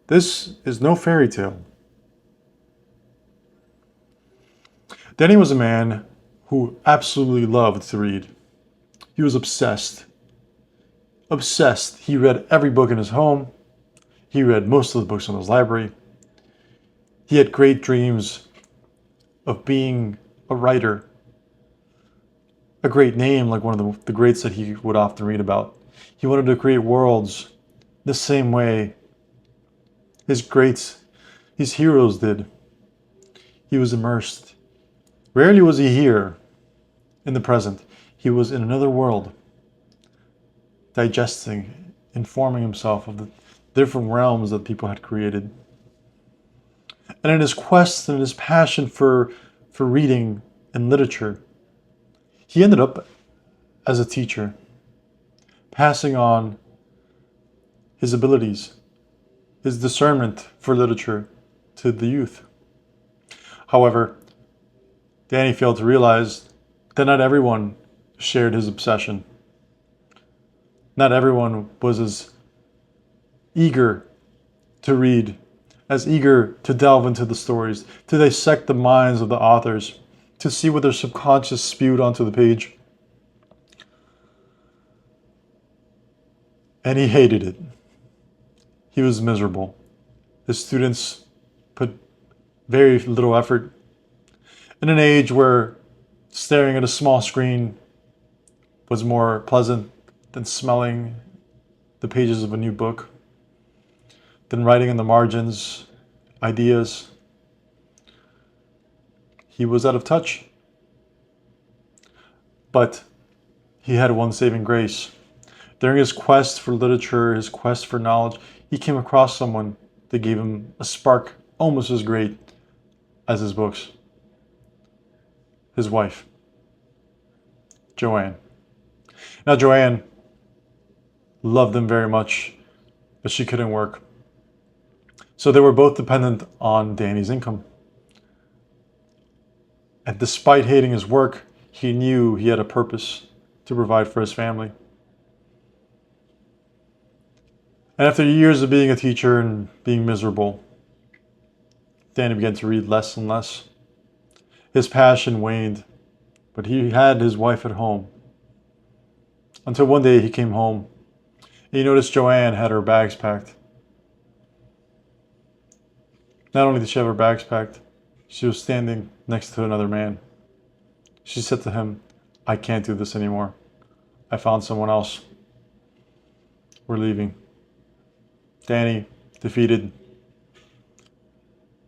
This is no fairy tale. Danny was a man who absolutely loved to read. He was obsessed. Obsessed. He read every book in his home. He read most of the books in his library. He had great dreams of being a writer, a great name like one of the greats that he would often read about. He wanted to create worlds the same way his greats, his heroes did. He was immersed. Rarely was he here in the present. He was in another world, digesting, informing himself of the different realms that people had created. And in his quest and his passion for reading and literature, he ended up as a teacher, passing on his abilities, his discernment for literature to the youth. However, Danny failed to realize that not everyone shared his obsession. Not everyone was as eager to read, as eager to delve into the stories, to dissect the minds of the authors, to see what their subconscious spewed onto the page. And he hated it. He was miserable. His students put very little effort. In an age where staring at a small screen was more pleasant than smelling the pages of a new book, than writing in the margins ideas, he was out of touch. But he had one saving grace. During his quest for literature, his quest for knowledge, he came across someone that gave him a spark almost as great as his books. His wife, Joanne. Now, Joanne loved him very much, but she couldn't work. So they were both dependent on Danny's income. And despite hating his work, he knew he had a purpose to provide for his family. And after years of being a teacher and being miserable, Danny began to read less and less. His passion waned, but he had his wife at home. Until one day he came home and he noticed Joanne had her bags packed. Not only did she have her bags packed, she was standing next to another man. She said to him, "I can't do this anymore. I found someone else. We're leaving." Danny, defeated,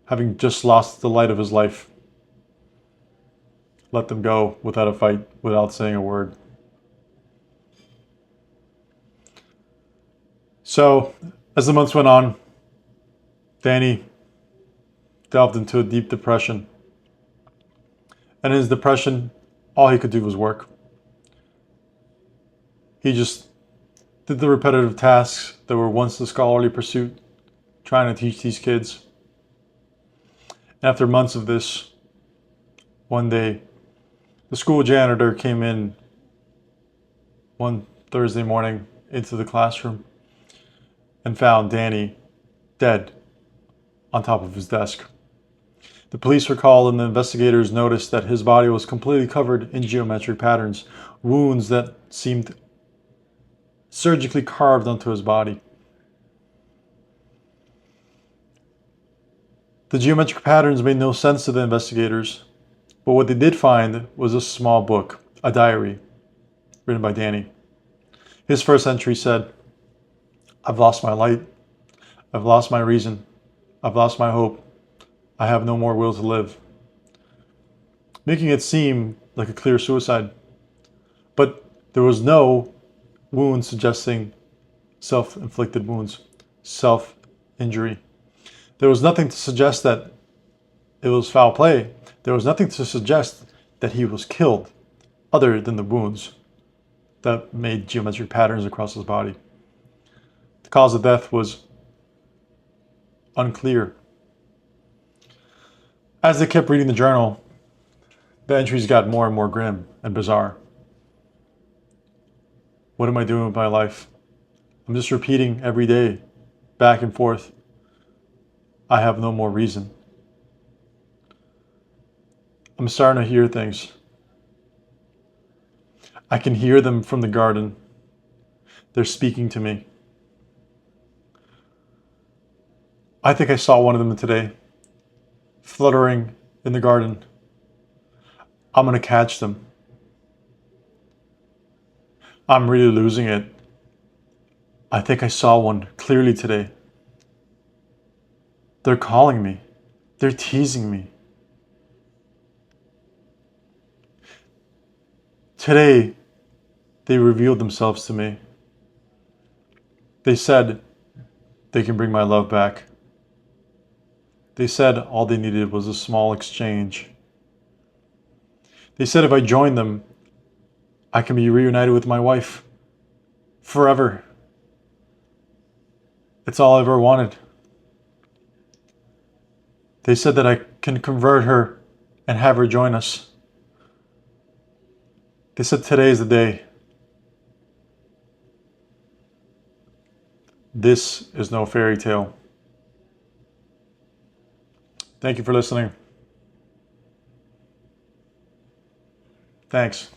having just lost the light of his life, let them go without a fight, without saying a word. So, as the months went on, Danny delved into a deep depression. And in his depression, all he could do was work. He just did the repetitive tasks that were once the scholarly pursuit, trying to teach these kids. After months of this, one day, the school janitor came in one Thursday morning into the classroom and found Danny dead on top of his desk. The police were called and the investigators noticed that his body was completely covered in geometric patterns, wounds that seemed surgically carved onto his body. The geometric patterns made no sense to the investigators, but what they did find was a small book, a diary, written by Danny. His first entry said, "I've lost my light. I've lost my reason. I've lost my hope. I have no more will to live." Making it seem like a clear suicide. But there was no wound suggesting self-inflicted wounds, self-injury. There was nothing to suggest that it was foul play. There was nothing to suggest that he was killed other than the wounds that made geometric patterns across his body. The cause of death was unclear. As they kept reading the journal, the entries got more and more grim and bizarre. What am I doing with my life? I'm just repeating every day, back and forth. I have no more reason. I'm starting to hear things. I can hear them from the garden. They're speaking to me. I think I saw one of them today, fluttering in the garden. I'm going to catch them. I'm really losing it. I think I saw one clearly today. They're calling me. They're teasing me. Today, they revealed themselves to me. They said they can bring my love back. They said all they needed was a small exchange. They said if I joined them, I can be reunited with my wife forever. It's all I ever wanted. They said that I can convert her and have her join us. They said today is the day. This is no fairy tale. Thank you for listening. Thanks.